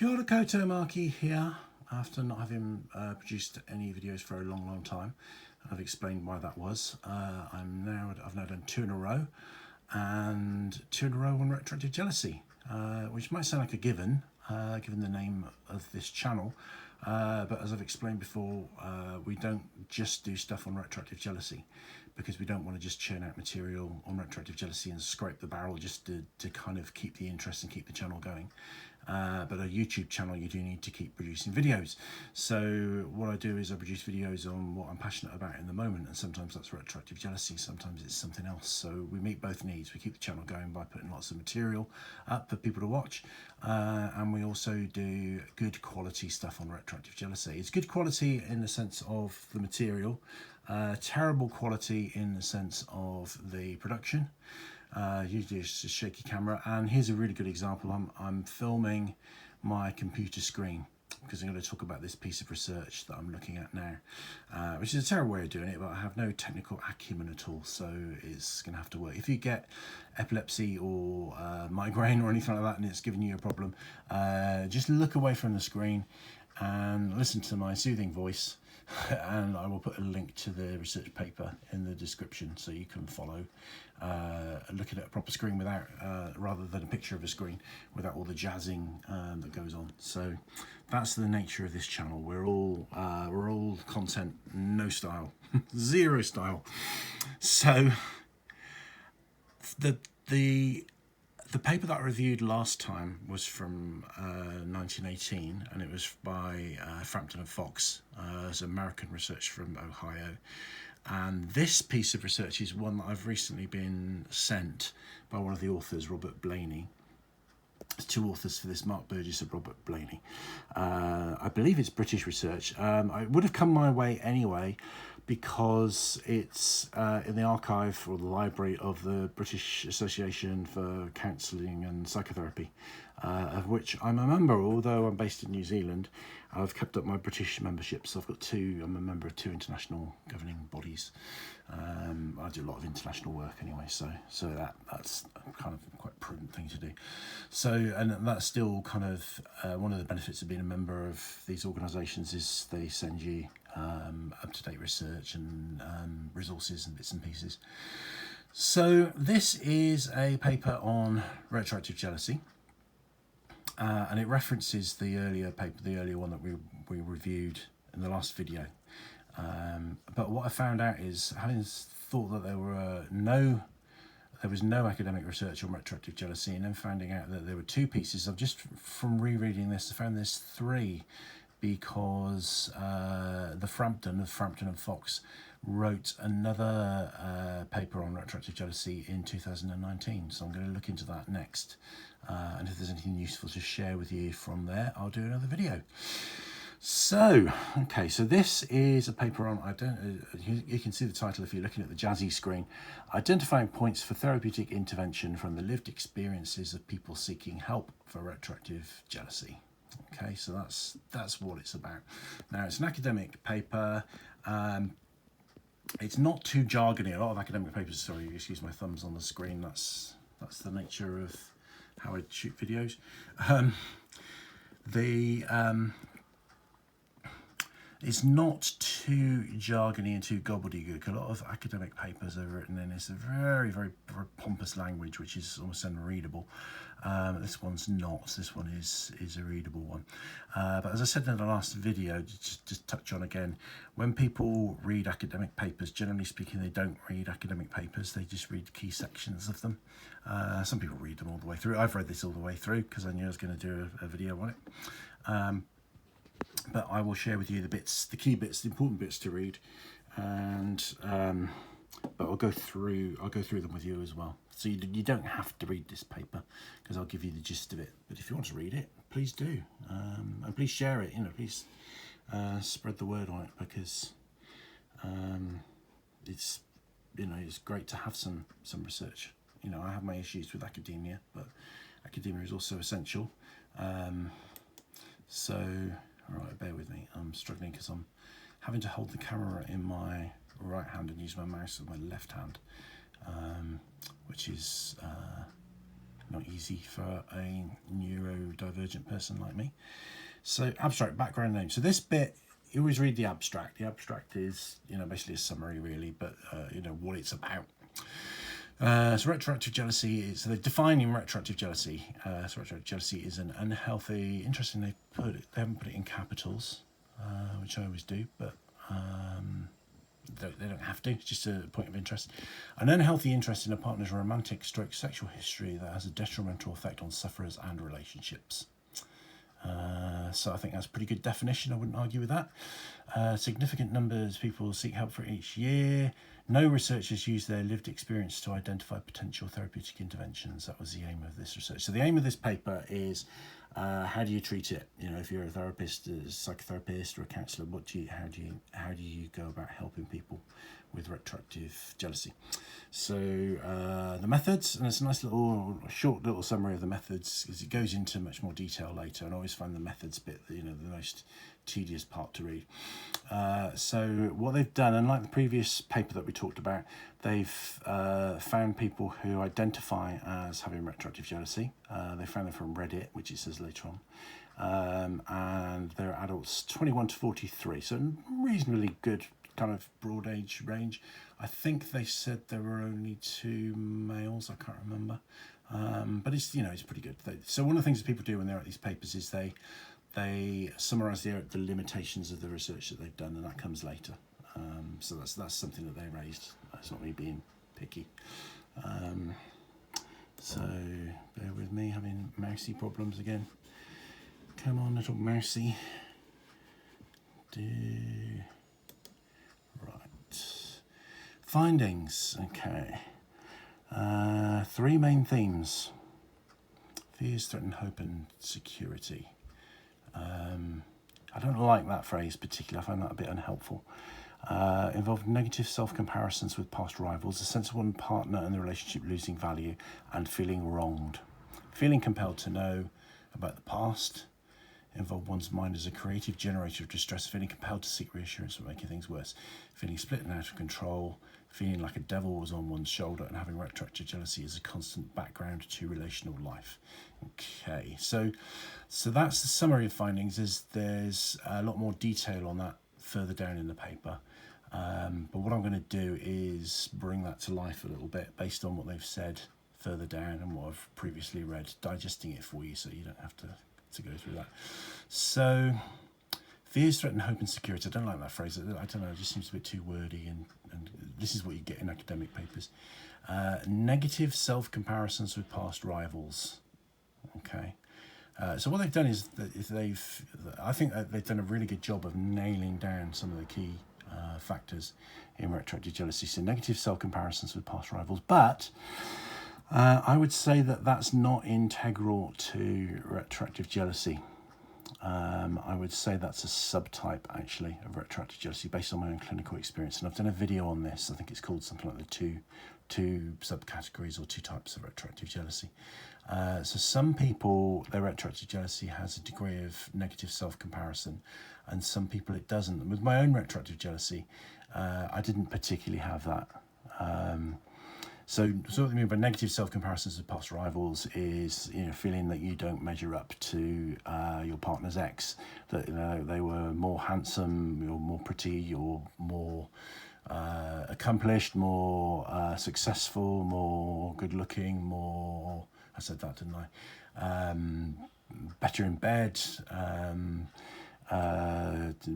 Kia ora koutou Marky here, after not having produced any videos for a long time. I've explained why that was. I've now done 2 in a row, and 2 in a row on retroactive jealousy, which might sound like a given the name of this channel, but as I've explained before, we don't just do stuff on retroactive jealousy because we don't want to just churn out material on retroactive jealousy and scrape the barrel just to kind of keep the interest and keep the channel going. But a YouTube channel, you do need to keep producing videos. So what I do is I produce videos on what I'm passionate about in the moment, and sometimes that's retroactive jealousy, sometimes it's something else. So we meet both needs. We keep the channel going by putting lots of material up for people to watch, and we also do good quality stuff on retroactive jealousy. It's good quality in the sense of the material, terrible quality in the sense of the production. Usually it's a shaky camera, and here's a really good example. I'm filming my computer screen because I'm going to talk about this piece of research that I'm looking at now, which is a terrible way of doing it, but I have no technical acumen at all, so it's going to have to work. If you get epilepsy or migraine or anything like that and it's giving you a problem, just look away from the screen and listen to my soothing voice, and I will put a link to the research paper in the description so you can follow looking at a proper screen without rather than a picture of a screen without all the jazzing that goes on. So that's the nature of this channel. We're all content, no style, zero style. So the paper that I reviewed last time was from 1918, and it was by Frampton and Fox. It's American research from Ohio. And this piece of research is one that I've recently been sent by one of the authors, Robert Blayney. There's 2 authors for this, Mark Burgess and Robert Blayney. I believe it's British research. It would have come my way anyway because it's in the archive or the library of the British Association for Counselling and Psychotherapy, of which I'm a member. Although I'm based in New Zealand, I've kept up my British membership, so I've got 2. I'm a member of 2 international governing bodies. I do a lot of international work anyway, so that's kind of quite a prudent thing to do. So, and that's still kind of one of the benefits of being a member of these organisations is they send you up-to-date research and resources and bits and pieces. So this is a paper on retroactive jealousy, and it references the earlier paper, the earlier one that we reviewed in the last video. But what I found out is, having thought that there was no academic research on retroactive jealousy, and then finding out that there were 2 pieces, I've just, from rereading this, I found there's 3, because the Frampton and Fox wrote another paper on retroactive jealousy in 2019. So I'm going to look into that next. And if there's anything useful to share with you from there, I'll do another video. So, okay, so this is a paper on, you can see the title if you're looking at the jazzy screen, Identifying Points for Therapeutic Intervention from the Lived Experiences of People Seeking Help for Retroactive Jealousy. Okay, so that's what it's about. Now, it's an academic paper. It's not too jargony. A lot of academic papers, sorry, excuse my thumbs on the screen, that's the nature of how I shoot videos. It's not too jargony and too gobbledygook. A lot of academic papers are written in this very, very pompous language, which is almost unreadable. This one's not. This one is a readable one. But as I said in the last video, just touch on again, when people read academic papers, generally speaking, they don't read academic papers. They just read key sections of them. Some people read them all the way through. I've read this all the way through because I knew I was going to do a video on it. But I will share with you the key bits, the important bits to read, and but I'll go through them with you as well. So you don't have to read this paper because I'll give you the gist of it. But if you want to read it, please do, and please share it. Please spread the word on it, because it's it's great to have some research. I have my issues with academia, but academia is also essential. So. All right, bear with me. I'm struggling because I'm having to hold the camera in my right hand and use my mouse with my left hand, which is not easy for a neurodivergent person like me. So abstract, background name. So this bit, you always read the abstract. The abstract is, basically a summary really, but what it's about. So retroactive jealousy is, so they're defining retroactive jealousy. So retroactive jealousy is an unhealthy, interesting, they haven't put it in capitals, which I always do, but they don't have to, it's just a point of interest. An unhealthy interest in a partner's romantic stroke sexual history that has a detrimental effect on sufferers and relationships. So I think that's a pretty good definition. I wouldn't argue with that. Significant numbers of people seek help for it each year. No researchers use their lived experience to identify potential therapeutic interventions. That was the aim of this research. So the aim of this paper is how do you treat it? If you're a therapist, a psychotherapist, or a counsellor, how do you go about helping people with retroactive jealousy? So the methods, and it's a nice short little summary of the methods, because it goes into much more detail later, and I always find the methods bit, the most tedious part to read. So what they've done, unlike the previous paper that we talked about, they've found people who identify as having retroactive jealousy. They found them from Reddit, which it says later on, and they're adults 21 to 43, so reasonably good kind of broad age range. I think they said there were only 2 males, I can't remember, but it's it's pretty good. So one of the things that people do when they're at these papers is they summarise the limitations of the research that they've done, and that comes later. So that's something that they raised. That's not me being picky. So bear with me, having mousey problems again. Come on, little mousey. Right. Findings. Okay. 3 main themes: fears, threaten, hope, and security. I don't like that phrase particularly. I find that a bit unhelpful. Involved negative self-comparisons with past rivals, a sense of one partner and the relationship losing value, and feeling wronged. Feeling compelled to know about the past. Involve one's mind as a creative generator of distress, feeling compelled to seek reassurance for making things worse. Feeling split and out of control. Feeling like a devil was on one's shoulder, and having retroactive jealousy as a constant background to relational life. Okay, so that's the summary of findings. There's a lot more detail on that further down in the paper, but what I'm going to do is bring that to life a little bit based on what they've said further down and what I've previously read, digesting it for you so you don't have to go through that. So fears, threaten, hope, and security. I don't like that phrase. I don't know, it just seems a bit too wordy, and this is what you get in academic papers. Negative self-comparisons with past rivals. Okay. So what they've done is that I think that they've done a really good job of nailing down some of the key factors in retroactive jealousy. So negative self-comparisons with past rivals, but I would say that that's not integral to retroactive jealousy. I would say that's a subtype, actually, of retroactive jealousy based on my own clinical experience. And I've done a video on this. I think it's called something like the two subcategories or 2 types of retroactive jealousy. So some people, their retroactive jealousy has a degree of negative self-comparison, and some people it doesn't. And with my own retroactive jealousy, I didn't particularly have that. So what I mean by negative self-comparisons with past rivals is, feeling that you don't measure up to your partner's ex, that they were more handsome, you're more pretty, you're more accomplished, more successful, more good-looking, more. I said that, didn't I? Better in bed,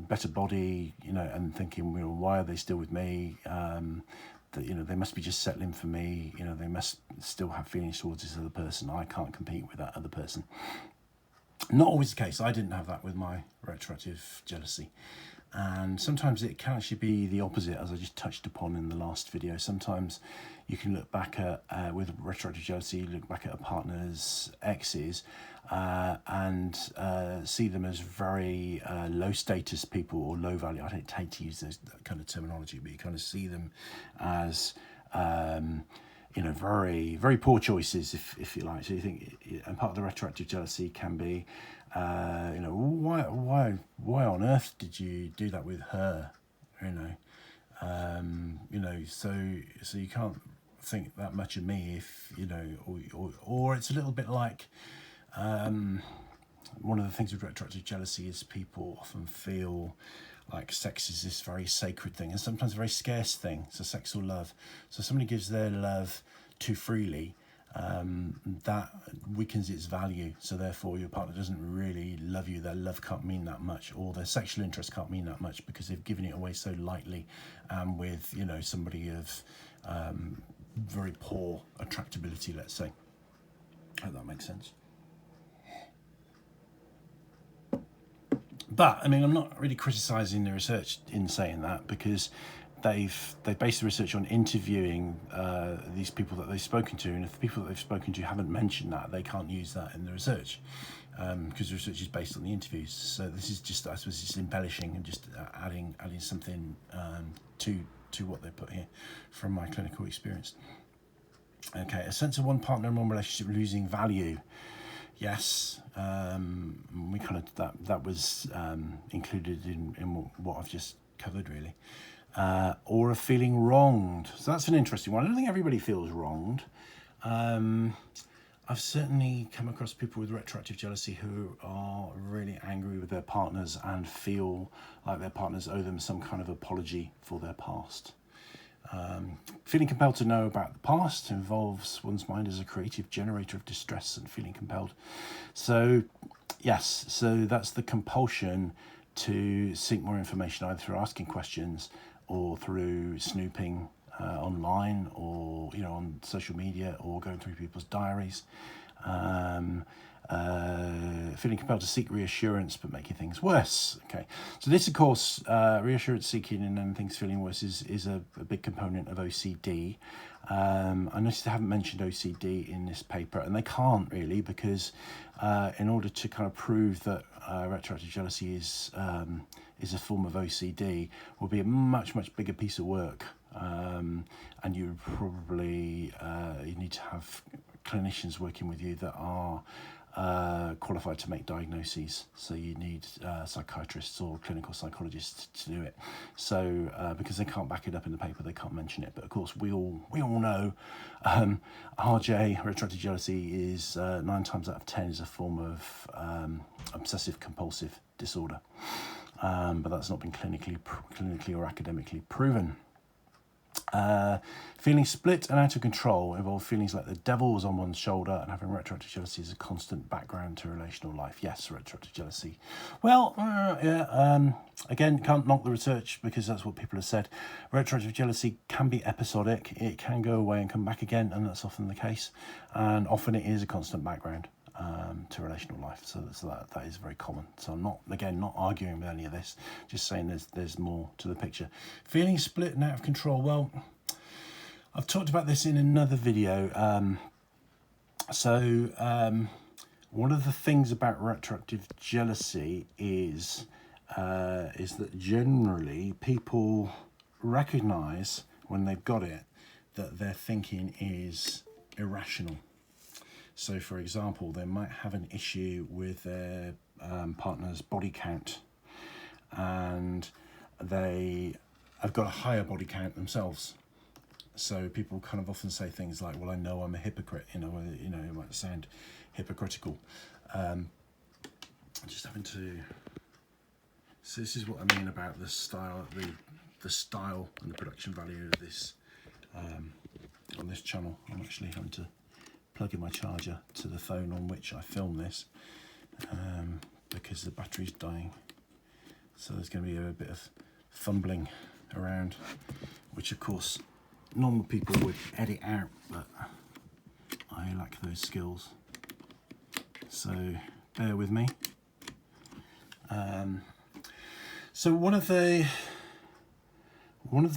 better body, and thinking, why are they still with me? That they must be just settling for me. They must still have feelings towards this other person. I can't compete with that other person. Not always the case. I didn't have that with my retroactive jealousy. And sometimes it can actually be the opposite, as I just touched upon in the last video. Sometimes you can look back at, with retroactive jealousy, you look back at a partner's exes and see them as very low status people or low value. I don't hate to use that kind of terminology, but you kind of see them as very, very poor choices, if you like. So you think, and part of the retroactive jealousy can be, why on earth did you do that with her? So you can't think that much of me if, you know, or it's a little bit like, one of the things with retroactive jealousy is people often feel like sex is this very sacred thing, and sometimes a very scarce thing. So sex or love. So somebody gives their love too freely, that weakens its value. So therefore your partner doesn't really love you. Their love can't mean that much, or their sexual interest can't mean that much, because they've given it away so lightly, with, you know, somebody of very poor attractability, let's say. I hope that makes sense. But I mean, I'm not really criticising the research in saying that, because they've based the research on interviewing these people that they've spoken to, and if the people that they've spoken to haven't mentioned that, they can't use that in the research, because the research is based on the interviews. So this is just, I suppose, just embellishing and just adding something to what they put here from my clinical experience. Okay, a sense of one partner and one relationship losing value. Yes, we kind of that was included in what I've just covered, really. Or of feeling wronged. So that's an interesting one. I don't think everybody feels wronged. I've certainly come across people with retroactive jealousy who are really angry with their partners and feel like their partners owe them some kind of apology for their past. Feeling compelled to know about the past involves one's mind as a creative generator of distress and feeling compelled. So, yes, so that's the compulsion to seek more information, either through asking questions or through snooping online, or, you know, on social media, or going through people's diaries. Feeling compelled to seek reassurance but making things worse. Okay, so this, of course, reassurance seeking and then things feeling worse is a big component of OCD. I noticed they haven't mentioned OCD in this paper, and they can't really, because in order to kind of prove that retroactive jealousy is a form of OCD, will be a much bigger piece of work, and you would probably you need to have clinicians working with you that are qualified to make diagnoses. So you need psychiatrists or clinical psychologists to do it. So because they can't back it up in the paper, they can't mention it. But of course, we all know RJ, retroactive jealousy, is 9 times out of 10 is a form of obsessive compulsive disorder. But that's not been clinically or academically proven. Feeling split and out of control involve feelings like the devil was on one's shoulder, and having retroactive jealousy is a constant background to relational life. Yes, retroactive jealousy. Well, again, can't knock the research, because that's what people have said. Retroactive jealousy can be episodic. It can go away and come back again, and that's often the case. And often it is a constant background to relational life. So that is very common. So I'm not arguing with any of this, just saying there's more to the picture. Feeling split and out of control. Well, I've talked about this in another video. One of the things about retroactive jealousy is that generally people recognize when they've got it that their thinking is irrational. So, for example, they might have an issue with their partner's body count, and they have got a higher body count themselves. So people kind of often say things like, "Well, I know I'm a hypocrite." You know, it might sound hypocritical. Just having to. So this is what I mean about the style, the style and the production value of this on this channel. I'm actually having to plug in my charger to the phone on which I film this, because the battery's dying. So there's going to be a bit of fumbling around, which of course normal people would edit out, but I lack those skills. So bear with me. So one of the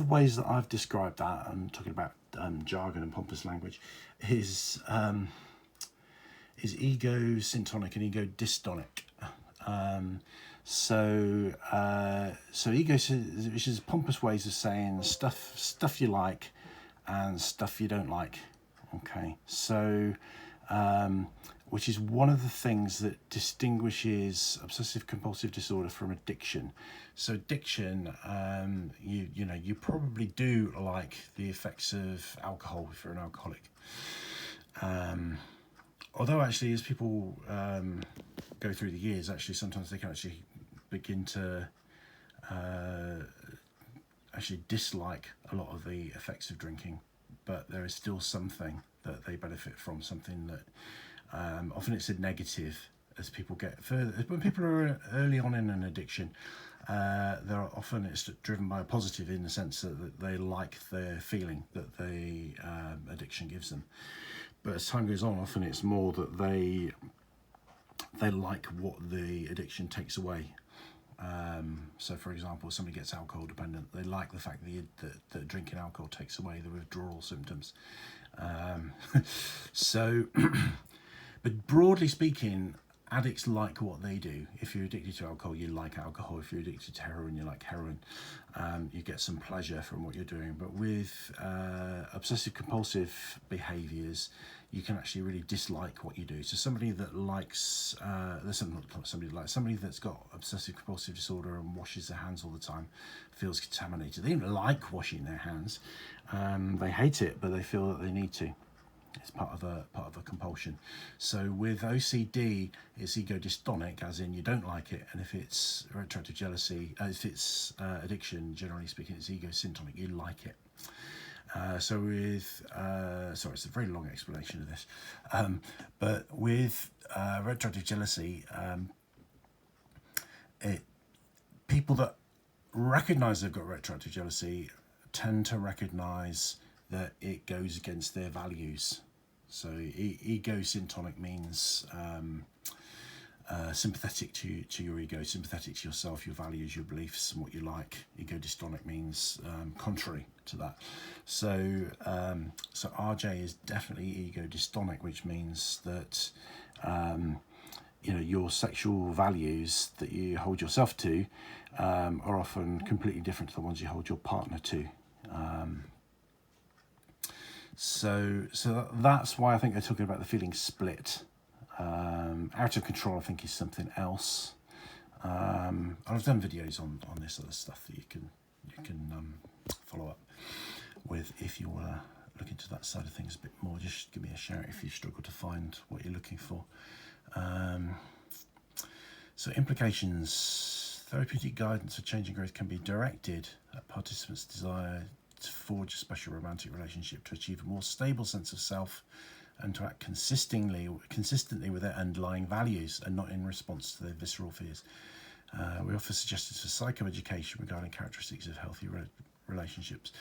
ways that I've described that, I'm talking about jargon and pompous language, is ego-syntonic and ego-dystonic. So ego, which is pompous ways of saying stuff you like and stuff you don't like. Okay, so which is one of the things that distinguishes obsessive compulsive disorder from addiction. So addiction, you probably do like the effects of alcohol if you're an alcoholic. Although actually, as people go through the years, actually sometimes they can actually begin to actually dislike a lot of the effects of drinking, but there is still something that they benefit from, something that often it's a negative as people get further. When people are early on in an addiction, often it's driven by a positive in the sense that they like the feeling that the addiction gives them. But as time goes on, often it's more that they like what the addiction takes away. So, for example, somebody gets alcohol dependent, they like the fact that drinking alcohol takes away the withdrawal symptoms. But broadly speaking, addicts like what they do. If you're addicted to alcohol, you like alcohol. If you're addicted to heroin, you like heroin. You get some pleasure from what you're doing. But with obsessive compulsive behaviours, you can actually really dislike what you do. So somebody that likes, somebody that's got obsessive compulsive disorder and washes their hands all the time feels contaminated. They don't like washing their hands. They hate it, but they feel that they need to. It's part of a compulsion. So with OCD, it's ego dystonic, as in you don't like it, and if it's retroactive jealousy, if it's addiction, generally speaking, it's ego syntonic. You like it. So with sorry, it's a very long explanation of this, but with retroactive jealousy, people that recognise they've got retroactive jealousy tend to recognise that it goes against their values. So ego syntonic means sympathetic to your ego, sympathetic to yourself, your values, your beliefs, and what you like. Ego dystonic means contrary to that. So so RJ is definitely ego dystonic, which means that your sexual values that you hold yourself to are often completely different to the ones you hold your partner to. So that's why I think they're talking about the feeling split. Out of control, I think, is something else. And I've done videos on this other stuff that you can follow up with if you want to look into that side of things a bit more. Just give me a shout if you struggle to find what you're looking for. So implications: therapeutic guidance for change and growth can be directed at participants' desire to forge a special romantic relationship to achieve a more stable sense of self and to act consistently with their underlying values and not in response to their visceral fears. We offer suggestions for psychoeducation regarding characteristics of healthy relationships,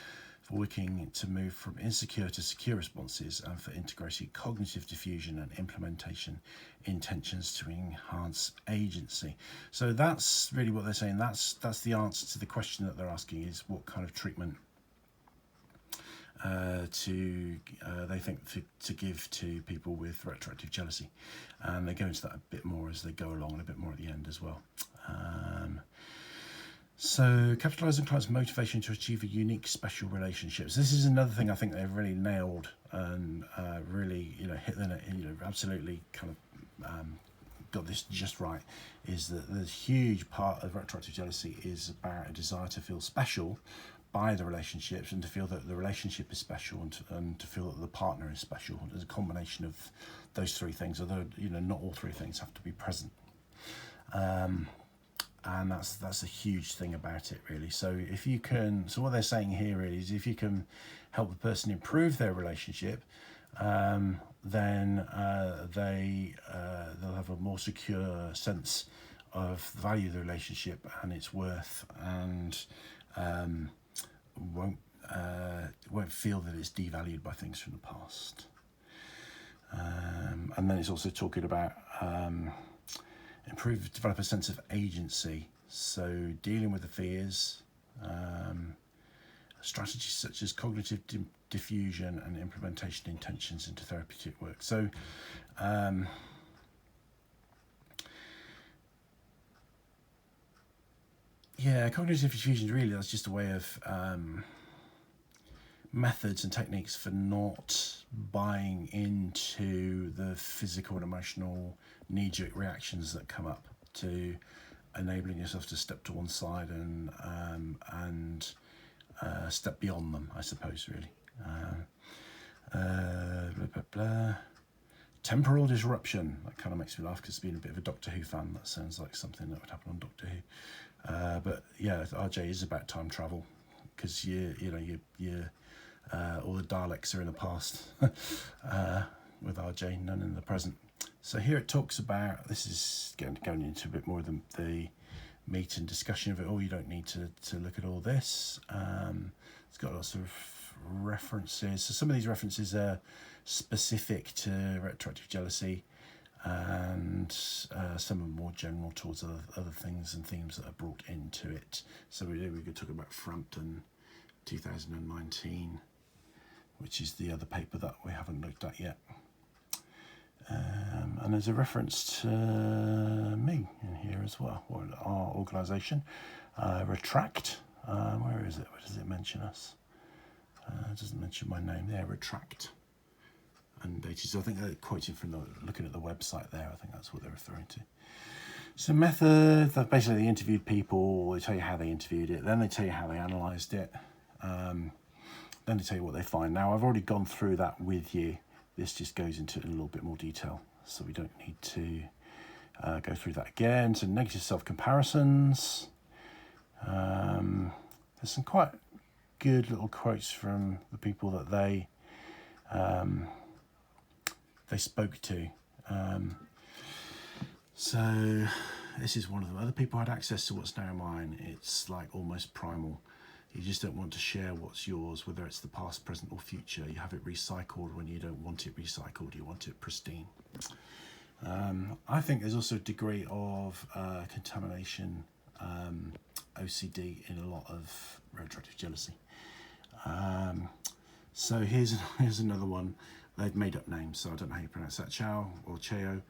for working to move from insecure to secure responses, and for integrating cognitive diffusion and implementation intentions to enhance agency. So that's really what they're saying. That's the answer to the question that they're asking, is what kind of treatment they think to give to people with retroactive jealousy, and they go into that a bit more as they go along, and a bit more at the end as well. So capitalise on clients' motivation to achieve a unique special relationships. This is another thing I think they've really nailed and really hit the absolutely kind of got this just right, is that the huge part of retroactive jealousy is about a desire to feel special by the relationships, and to feel that the relationship is special, and to feel that the partner is special. There's a combination of those three things, although not all three things have to be present. And that's a huge thing about it, really. So if you can, so what they're saying here really is, if you can help the person improve their relationship, then they'll have a more secure sense of the value of the relationship and its worth, and won't feel that it's devalued by things from the past. And then it's also talking about develop a sense of agency. So dealing with the fears, strategies such as cognitive diffusion and implementation intentions into therapeutic work. So cognitive diffusion, really, that's just a way of methods and techniques for not buying into the physical and emotional knee-jerk reactions that come up, to enabling yourself to step to one side and step beyond them, I suppose, really. Blah, blah, blah. Temporal disruption. That kind of makes me laugh, because being a bit of a Doctor Who fan, that sounds like something that would happen on Doctor Who. But yeah, RJ is about time travel, because you know all the Daleks are in the past with RJ, none in the present. So here it talks about, this is going into a bit more of the meat and discussion of it all. You don't need to look at all this. It's got lots of references. So some of these references are specific to retroactive jealousy, and some are more general towards other things and themes that are brought into it. So we could talk about Frampton 2019, which is the other paper that we haven't looked at yet. And there's a reference to me in here as well, or our organisation, Retract. Where is it? Where does it mention us? It doesn't mention my name there. Retract. Undated. So I think they're quoting from looking at the website there. I think that's what they're referring to. So method, that basically they interviewed people, they tell you how they interviewed it, then they tell you how they analysed it, then they tell you what they find. Now, I've already gone through that with you. This just goes into it in a little bit more detail, so we don't need to go through that again. So negative self-comparisons. There's some quite good little quotes from the people that they spoke to. So this is one of them. Other people had access to what's now mine. It's like almost primal. You just don't want to share what's yours, whether it's the past, present or future. You have it recycled when you don't want it recycled. You want it pristine. I think there's also a degree of contamination, OCD in a lot of retroactive jealousy. So here's another one. They've made up names, so I don't know how you pronounce that. Chow or Cheo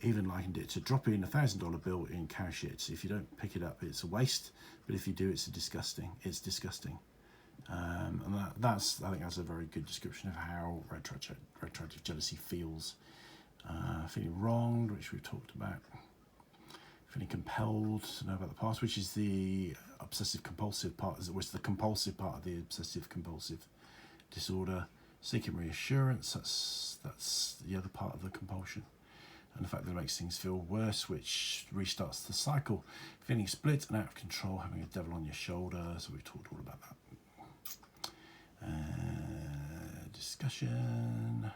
even likened it to dropping a $1,000 bill in cow shit. If you don't pick it up, it's a waste, but if you do, it's disgusting. It's disgusting. And that's, I think that's a very good description of how retroactive jealousy feels. Feeling wronged, which we've talked about. Feeling compelled to know about the past, which is the obsessive compulsive part, which is the compulsive part of the obsessive compulsive disorder. Seeking reassurance, that's the other part of the compulsion. And the fact that it makes things feel worse, which restarts the cycle. Feeling split and out of control, having a devil on your shoulder. So we've talked all about that. Discussion.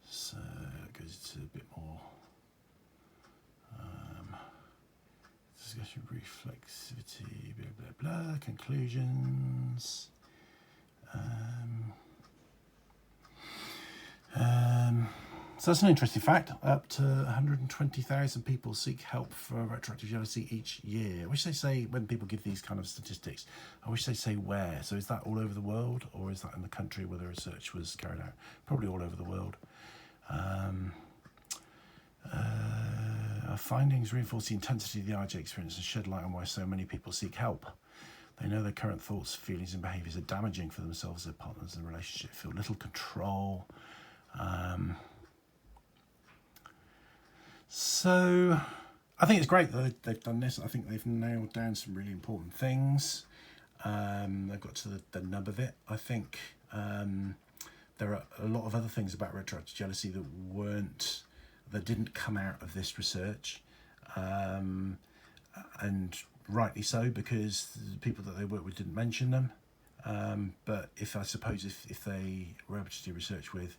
So it goes to a bit more. Discussion, reflexivity, blah, blah, blah. Conclusions. So that's an interesting fact. Up to 120,000 people seek help for retroactive jealousy each year. I wish they say, when people give these kind of statistics, I wish they say where. So is that all over the world, or is that in the country where the research was carried out? Probably all over the world. Our findings reinforce the intensity of the RJ experience and shed light on why so many people seek help. They know their current thoughts, feelings and behaviours are damaging for themselves, their partners and relationship, feel little control. So I think it's great that they've done this. I think they've nailed down some really important things. They've got to the nub of it. I think there are a lot of other things about retroactive jealousy that didn't come out of this research, and rightly so, because the people that they worked with didn't mention them. But if they were able to do research with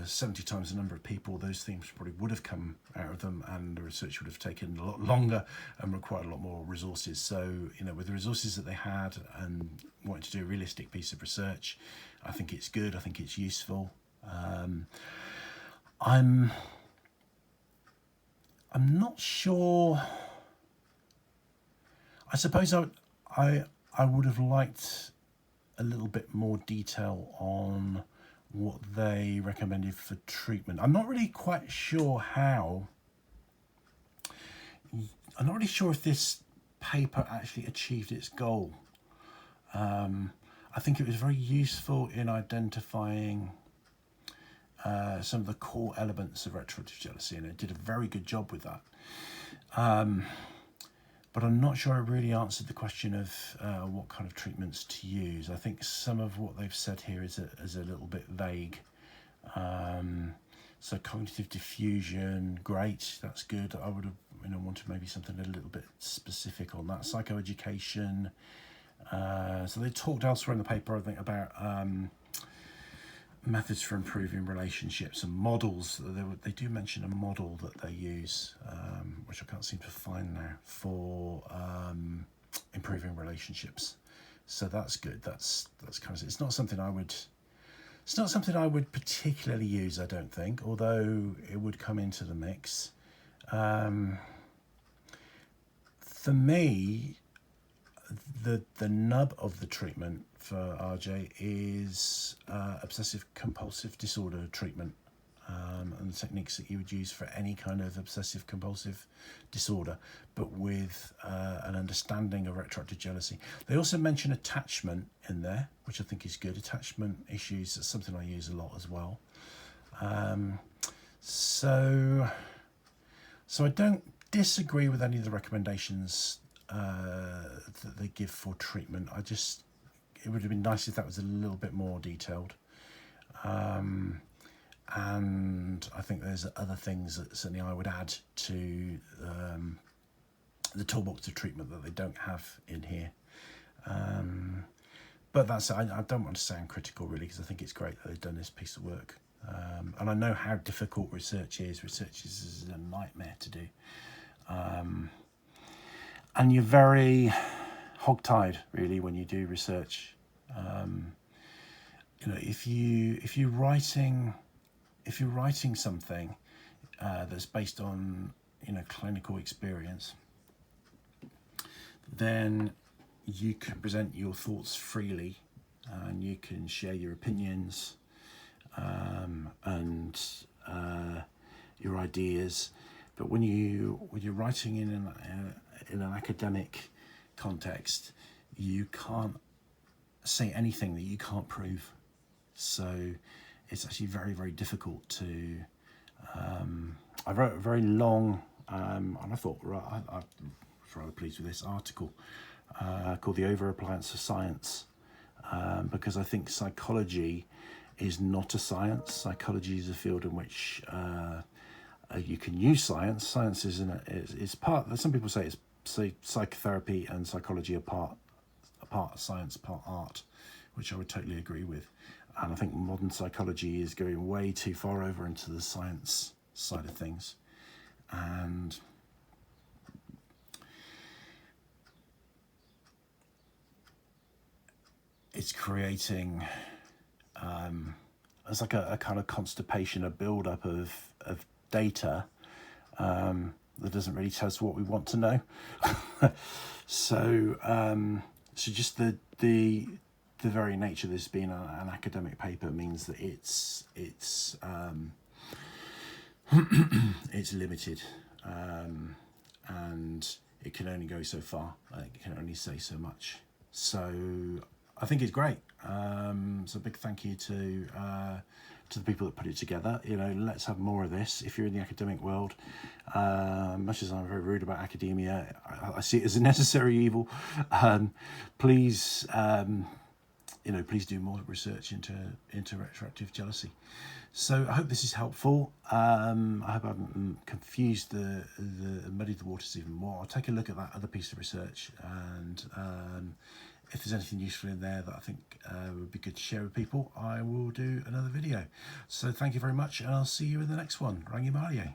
70 times the number of people, those themes probably would have come out of them, and the research would have taken a lot longer and required a lot more resources. So, with the resources that they had and wanting to do a realistic piece of research, I think it's good. I think it's useful. I'm not sure. I suppose I would have liked a little bit more detail on what they recommended for treatment. I'm not really quite sure how. I'm not really sure if this paper actually achieved its goal. I think it was very useful in identifying some of the core elements of retroactive jealousy, and it did a very good job with that. But I'm not sure I really answered the question of what kind of treatments to use. I think some of what they've said here is a little bit vague. So cognitive diffusion, great, that's good. I would have wanted maybe something a little bit specific on that. Psychoeducation. So they talked elsewhere in the paper, I think, about methods for improving relationships and models. They do mention a model that they use, which I can't seem to find now, for improving relationships. So that's good. That's kind of, it's not something I would particularly use, I don't think, although it would come into the mix. For me, the nub of the treatment for RJ is obsessive compulsive disorder treatment, and the techniques that you would use for any kind of obsessive compulsive disorder, but with an understanding of retroactive jealousy. They also mention attachment in there, which I think is good. Attachment issues, that's something I use a lot as well. So I don't disagree with any of the recommendations that they give for treatment. It would have been nice if that was a little bit more detailed. And I think there's other things that certainly I would add to the toolbox of treatment that they don't have in here. But that's, I don't want to sound critical really, because I think it's great that they've done this piece of work. And I know how difficult research is. Research is a nightmare to do. And you're very hogtied really when you do research. If you're writing something that's based on clinical experience, then you can present your thoughts freely, and you can share your opinions and your ideas. But when you're writing in an academic context, you can't say anything that you can't prove. So it's actually very, very difficult to. I wrote a very long, and I thought I was rather pleased with this article called "The Over-Appliance of Science," because I think psychology is not a science. Psychology is a field in which you can use science. Science is part. Some people say psychotherapy and psychology are part science, part art, which I would totally agree with. And I think modern psychology is going way too far over into the science side of things. And it's creating, it's like a kind of constipation, a build-up of data that doesn't really tell us what we want to know. So just the very nature of this being an academic paper means that it's it's limited, and it can only go so far. It can only say so much. So I think it's great. So a big thank you to the people that put it together. Let's have more of this. If you're in the academic world, much as I'm very rude about academia, I see it as a necessary evil. Please, please do more research into retroactive jealousy. So I hope this is helpful. I hope I haven't confused muddied the waters even more. I'll take a look at that other piece of research, and if there's anything useful in there that I think would be good to share with people, I will do another video. So thank you very much, and I'll see you in the next one. Rangi Malie.